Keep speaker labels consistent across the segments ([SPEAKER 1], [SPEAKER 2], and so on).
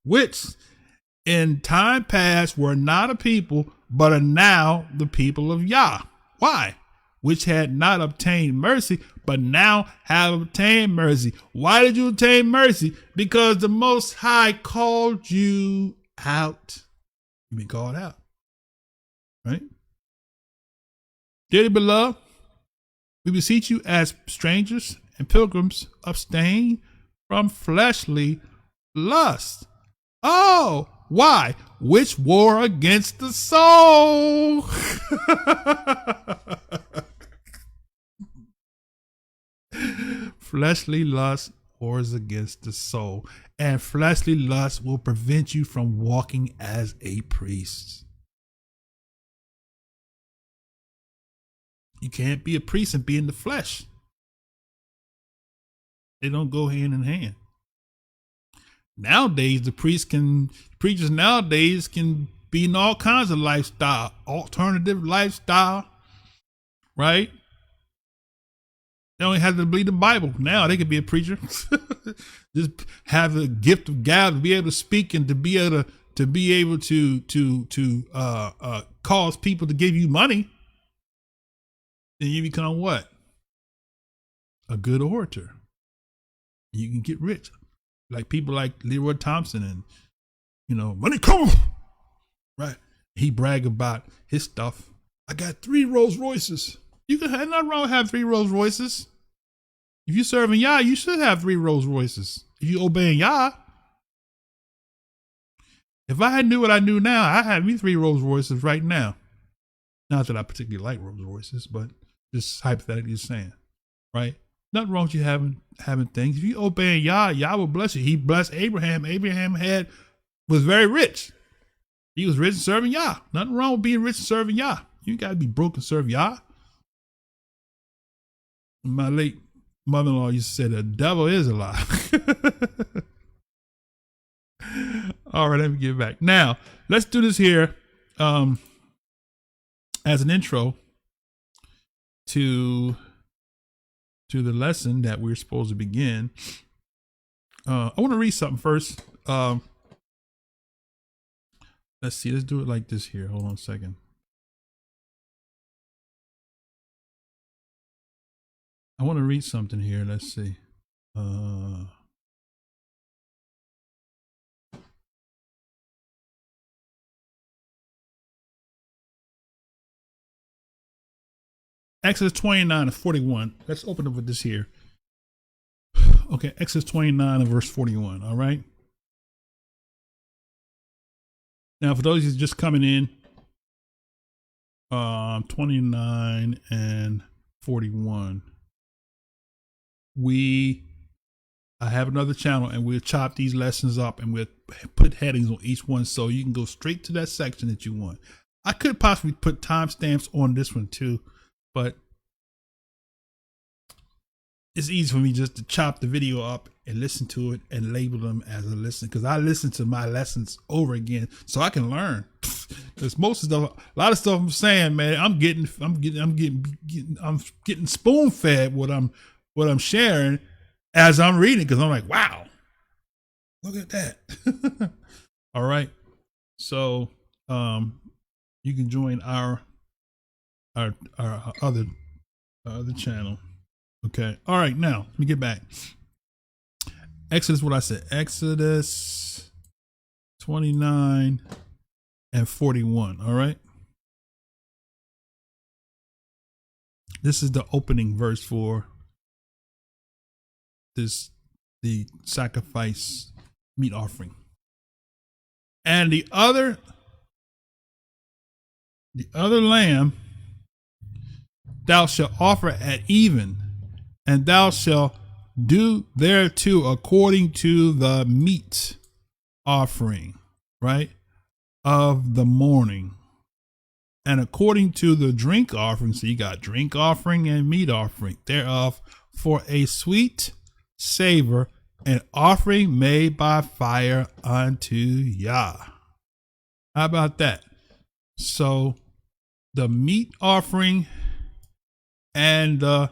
[SPEAKER 1] which in time past were not a people, but are now the people of Yah. Why? Which had not obtained mercy, but now have obtained mercy. Why did you obtain mercy? Because the Most High called you out. You've been called out. Right? Dearly beloved, we beseech you as strangers and pilgrims, abstain from fleshly lust. Oh, why? Which war against the soul. Fleshly lust wars against the soul, and fleshly lust will prevent you from walking as a priest. You can't be a priest and be in the flesh. They don't go hand in hand. Nowadays, preachers nowadays can be in all kinds of lifestyle, alternative lifestyle, right? They only have to believe the Bible. Now they could be a preacher. Just have the gift of God to be able to speak and to be able to cause people to give you money. Then you become what? A good orator. You can get rich. Like people like Leroy Thompson and, money come. Right. He brag about his stuff. I got 3 Rolls Royces. You can have nothing wrong with having 3 Rolls Royces. If you're serving Yah, you should have 3 Rolls Royces. If you obeying Yah. If I knew what I knew now, I have me 3 Rolls Royces right now. Not that I particularly like Rolls Royces, but just hypothetically saying, right? Nothing wrong with you having things. If you obeying Yah, Yah will bless you. He blessed Abraham. Abraham was very rich. He was rich and serving Yah. Nothing wrong with being rich and serving Yah. You got to be broke and serve Yah. My late mother-in-law used to say the devil is alive. All right, let me get back. Now, let's do this here as an intro to the lesson that we're supposed to begin. I want to read something first. Let's see. Let's do it like this here. Hold on a second. I want to read something here. Let's see. Exodus 29 and 41. Let's open up with this here. Okay, Exodus 29 and verse 41. All right. Now, for those who's just coming in, 29 and 41. I have another channel and we'll chop these lessons up and we'll put headings on each one so you can go straight to that section that you want. I could possibly put timestamps on this one too, but it's easy for me just to chop the video up and listen to it and label them as a listen, because I listen to my lessons over again so I can learn. Because most of a lot of stuff I'm saying, man, I'm getting spoon fed what I'm sharing as I'm reading, because I'm like, wow, look at that. All right, so you can join our other channel. Okay. All right. Now let me get back. Exodus, what I said, Exodus 29 and 41. All right. This is the opening verse for the sacrifice meat offering. And the other lamb thou shalt offer at even, and thou shalt do thereto according to the meat offering, right, of the morning, and according to the drink offering. So you got drink offering and meat offering thereof for a sweet savor, an offering made by fire unto Yah. How about that? So the meat offering and the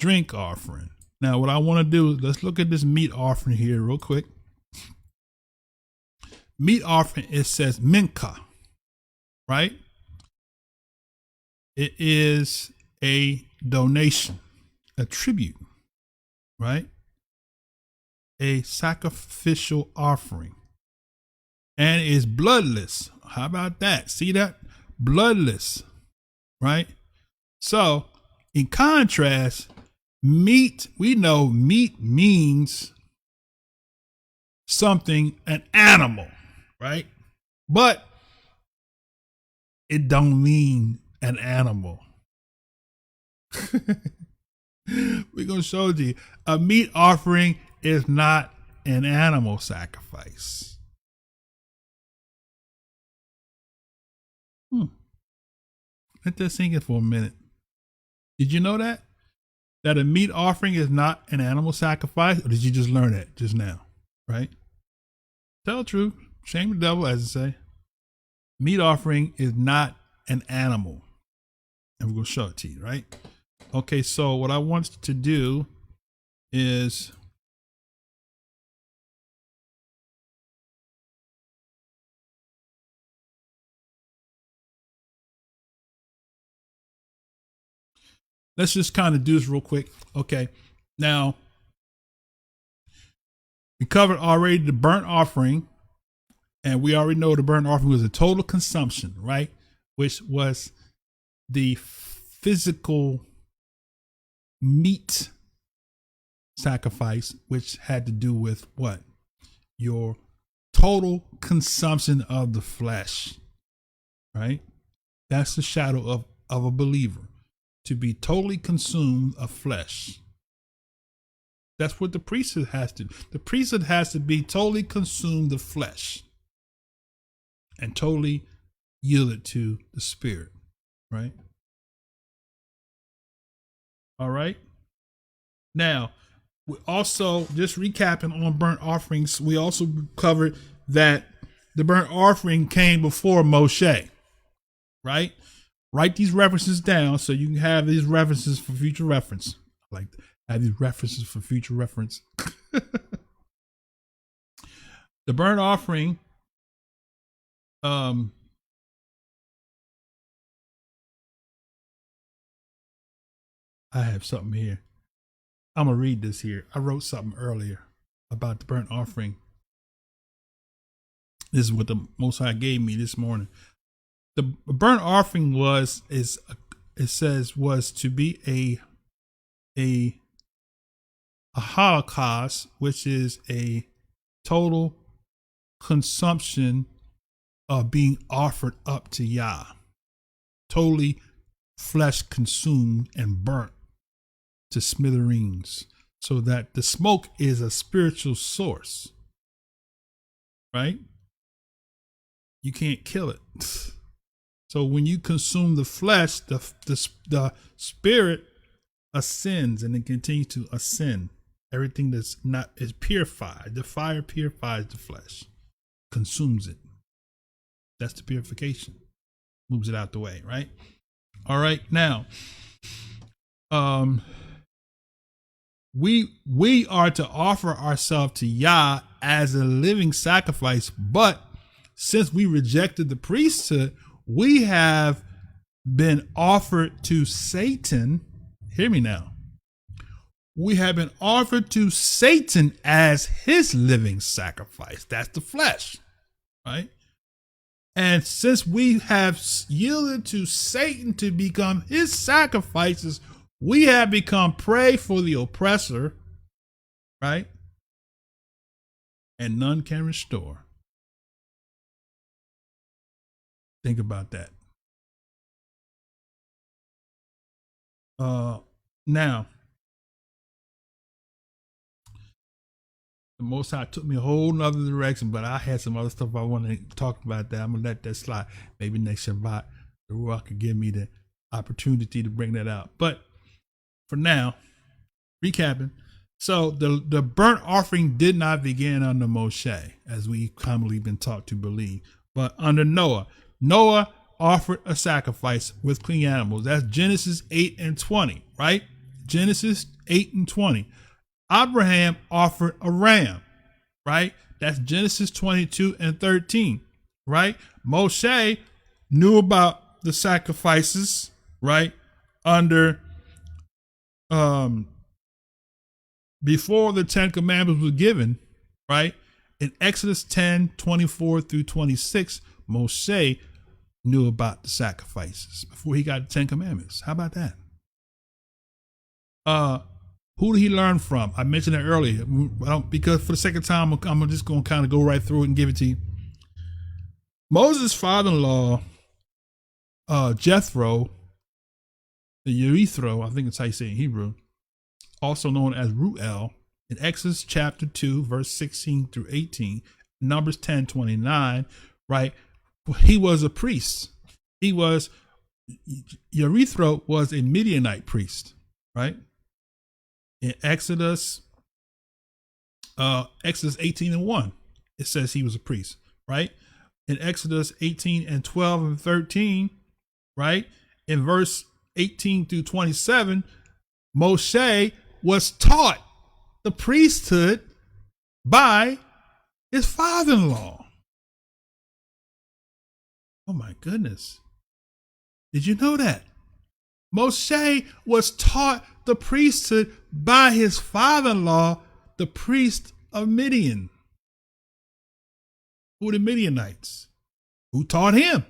[SPEAKER 1] drink offering. Now, what I want to do is let's look at this meat offering here real quick. Meat offering, it says minka, right? It is a donation, a tribute, right? A sacrificial offering. And is bloodless. How about that? See that? Bloodless, right? So, in contrast, meat, we know meat means something, an animal, right? But it don't mean an animal. We're going to show you. A meat offering is not an animal sacrifice. Let that sink in for a minute. Did you know that? That a meat offering is not an animal sacrifice? Or did you just learn that just now? Right? Tell the truth. Shame the devil, as I say. Meat offering is not an animal. And we're going to show it to you, right? Okay, so what I want to do is let's just kind of do this real quick. Okay. Now, we covered already the burnt offering, and we already know the burnt offering was a total consumption, right? Which was the physical meat sacrifice, which had to do with what? Your total consumption of the flesh, right? That's the shadow of a believer, to be totally consumed of flesh. That's what the priesthood has to do. The priesthood has to be totally consumed of flesh and totally yielded to the spirit, right? All right. Now, we also, just recapping on burnt offerings, we also covered that the burnt offering came before Moshe, right? Write these references down so you can have these references for future reference. I like to have these references for future reference. The burnt offering, I have something here. I'm going to read this here. I wrote something earlier about the burnt offering. This is what the Most High gave me this morning. The burnt offering was to be a holocaust, which is a total consumption of being offered up to Yah. Totally flesh consumed and burnt to smithereens, so that the smoke is a spiritual source, right? You can't kill it. So when you consume the flesh, the spirit ascends, and it continues to ascend. Everything that's not is purified. The fire purifies the flesh, consumes it. That's the purification. Moves it out the way, right? All right. Now, we are to offer ourselves to Yah as a living sacrifice, but since we rejected the priesthood, we have been offered to Satan. Hear me now. We have been offered to Satan as his living sacrifice. That's the flesh, right? And since we have yielded to Satan to become his sacrifices, we have become prey for the oppressor, right? And none can restore. Think about that. Now, the Most High took me a whole nother direction, but I had some other stuff I want to talk about that. I'm going to let that slide. Maybe next Shabbat, the Ruach could give me the opportunity to bring that out. But for now, recapping. So the burnt offering did not begin under Moshe, as we commonly been taught to believe, but under Noah. Noah offered a sacrifice with clean animals. That's Genesis 8 and 20, right? Genesis 8 and 20. Abraham offered a ram. right? That's Genesis 22 and 13, right? Moshe knew about the sacrifices, right? Under before the Ten Commandments were given, right? In Exodus 10:24 through 26, Moshe knew about the sacrifices before he got the Ten Commandments. How about that? Who did he learn from? I mentioned it earlier. Because for the second time, I'm just going to kind of go right through it and give it to you. Moses' father-in-law, Jethro, Jethro, I think that's how you say it in Hebrew, also known as Ruel, in Exodus chapter 2, verse 16 through 18, Numbers 10:29, right? He was a priest. Jethro was a Midianite priest, right? In Exodus 18 and 1, it says he was a priest, right? In Exodus 18 and 12 and 13, right? In verse 18 through 27, Moshe was taught the priesthood by his father-in-law. Oh my goodness. Did you know that? Moshe was taught the priesthood by his father-in-law, the priest of Midian. Who are the Midianites? Who taught him?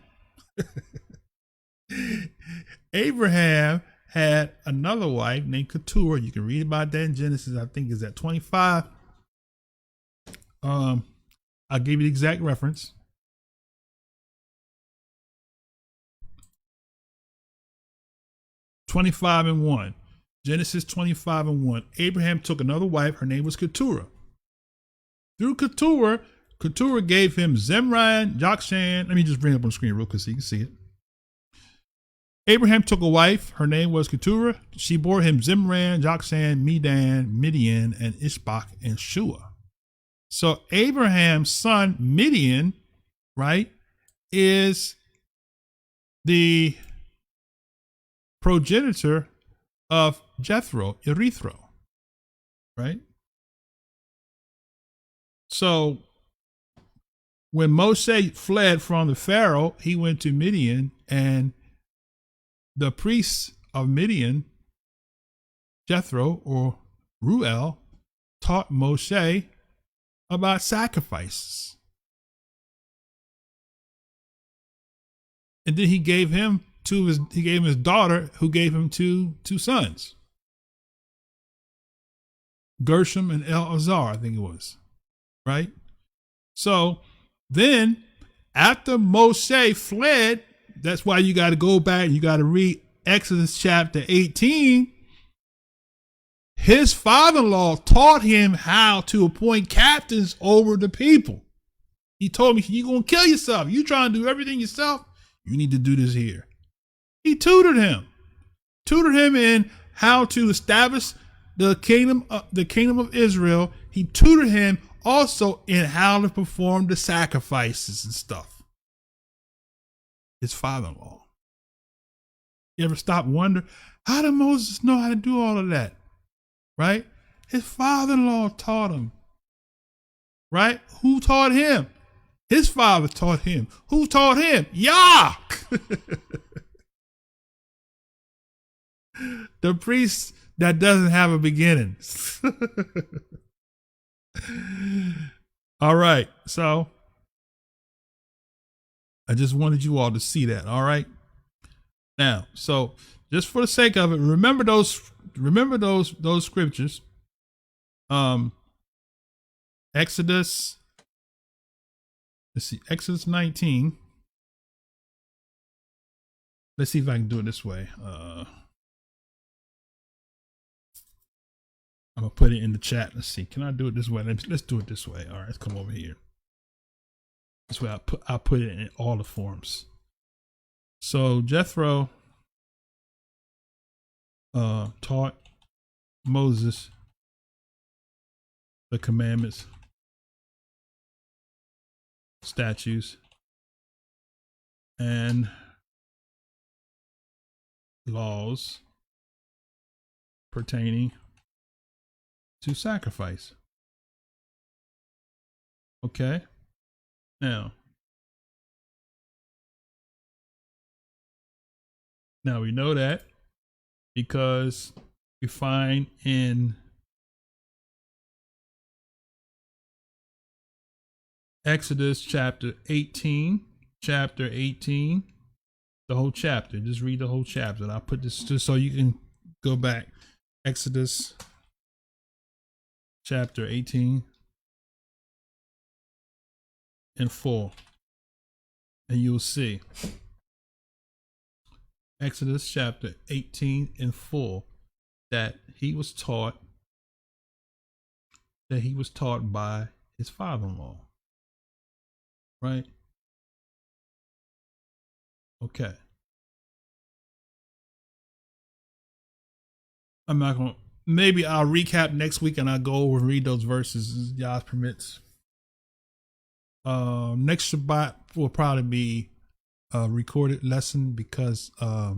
[SPEAKER 1] Abraham had another wife named Keturah. You can read about that in Genesis. I think is at 25. I'll give you the exact reference. Genesis 25 and 1. Abraham took another wife. Her name was Keturah. Through Keturah gave him Zimran, Jokshan. Let me just bring it up on the screen real quick so you can see it. Abraham took a wife. Her name was Keturah. She bore him Zimran, Jokshan, Medan, Midian, and Ishbak and Shua. So Abraham's son Midian, right, is the progenitor of Jethro, right? So when Moshe fled from the Pharaoh, he went to Midian, and the priests of Midian, Jethro or Ruel, taught Moshe about sacrifices. And then he gave him his daughter, who gave him two sons, Gershom and Eleazar, I think it was, right? So then after Moshe fled, that's why you got to go back, you got to read Exodus chapter 18. His father-in-law taught him how to appoint captains over the people. He told me, you're going to kill yourself. You trying to do everything yourself? You need to do this here. He tutored him in how to establish the kingdom of Israel. He tutored him also in how to perform the sacrifices and stuff. His father-in-law. You ever stop and wonder, how did Moses know how to do all of that? Right? His father-in-law taught him. Right? Who taught him? His father taught him. Who taught him? Yah! The priest that doesn't have a beginning. All right. So I just wanted you all to see that. All right. Now, so just for the sake of it, remember those scriptures. Exodus. Let's see, Exodus 19. Let's see if I can do it this way. I'm gonna put it in the chat. Let's see. Can I do it this way? Let's do it this way. All right, let's come over here. This way I'll put it in all the forms. So Jethro taught Moses the commandments, statutes, and laws pertaining to sacrifice. Okay. Now, we know that because we find in Exodus chapter 18, the whole chapter. Just read the whole chapter. And I'll put this just so you can go back. Exodus chapter 18 and 4. And you'll see. Exodus chapter 18 and 4 that he was taught by his father-in-law. Right? Okay. I'm not going to, maybe I'll recap next week and I'll go over and read those verses as God permits. Next Shabbat will probably be a recorded lesson because I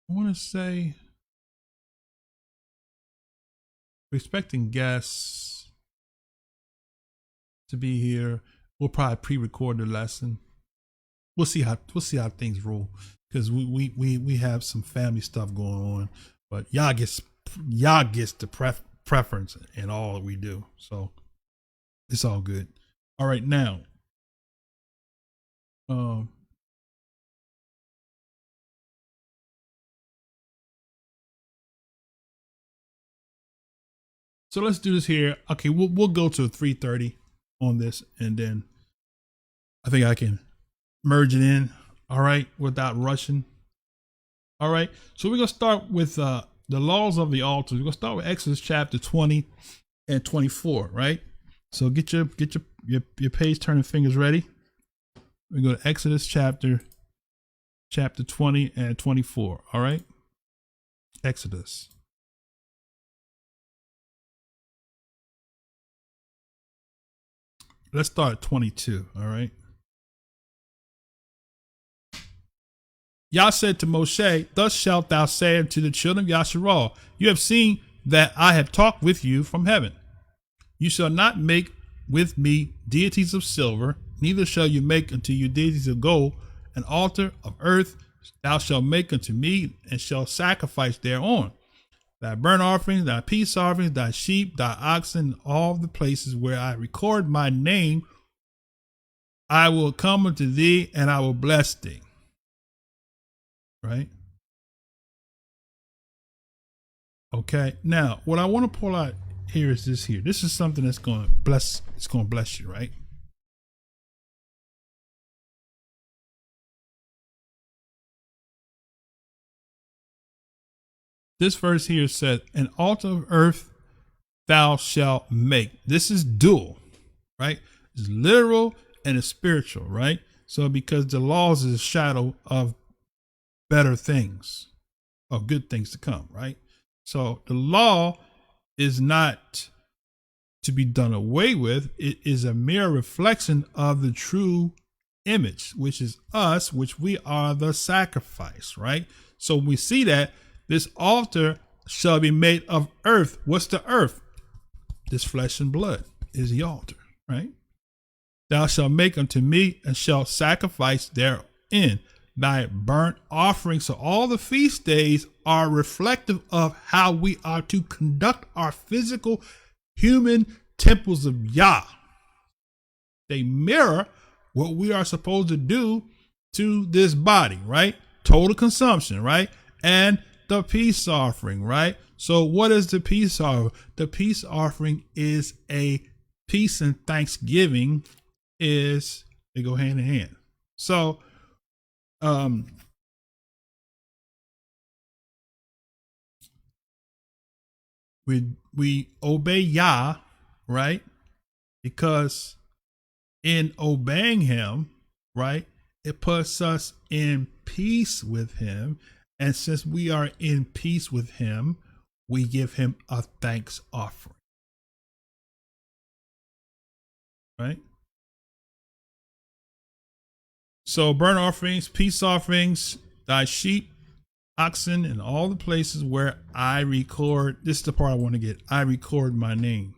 [SPEAKER 1] want to say we're expecting guests to be here. We'll probably pre-record the lesson. We'll see how things roll because we have some family stuff going on, but y'all gets the preference in all that we do, so it's all good. All right, now, so let's do this here. Okay, we'll go to 3:30 on this, and then I think I can merge it in. All right, without rushing. All right, so we're gonna start with the laws of the altar. We're gonna start with Exodus chapter 20 and 24. Right. So get your page turning fingers ready. We go to Exodus chapter 20 and 24. All right, Exodus. Let's start at 22. All right. Yah said to Moshe, "Thus shalt thou say unto the children of Yasharal, you have seen that I have talked with you from heaven. You shall not make with me deities of silver, neither shall you make unto you deities of gold. An altar of earth thou shalt make unto me, and shalt sacrifice thereon thy burnt offerings, thy peace offerings, thy sheep, thy oxen, all the places where I record my name. I will come unto thee, and I will bless thee." Right? Okay. Now, what I want to pull out here is this here. This is something that's going to bless. It's going to bless you, right? This verse here says, "An altar of earth thou shalt make." This is dual, right? It's literal and it's spiritual, right? So because the laws is a shadow of better things, of good things to come, right? So the law is not to be done away with. It is a mere reflection of the true image, which is us, which we are the sacrifice, right? So we see that this altar shall be made of earth. What's the earth? This flesh and blood is the altar, right? Thou shalt make unto me and shalt sacrifice therein thy burnt offering. So all the feast days are reflective of how we are to conduct our physical human temples of Yah. They mirror what we are supposed to do to this body, right? Total consumption, right? And the peace offering, right? So what is the peace offering? The peace offering is a peace and thanksgiving they go hand in hand. So we obey Yah, right? Because in obeying him, right, it puts us in peace with him. And since we are in peace with him, we give him a thanks offering. Right? So burnt offerings, peace offerings, thy sheep, oxen, and all the places where I record. This is the part I want to get. I record my name.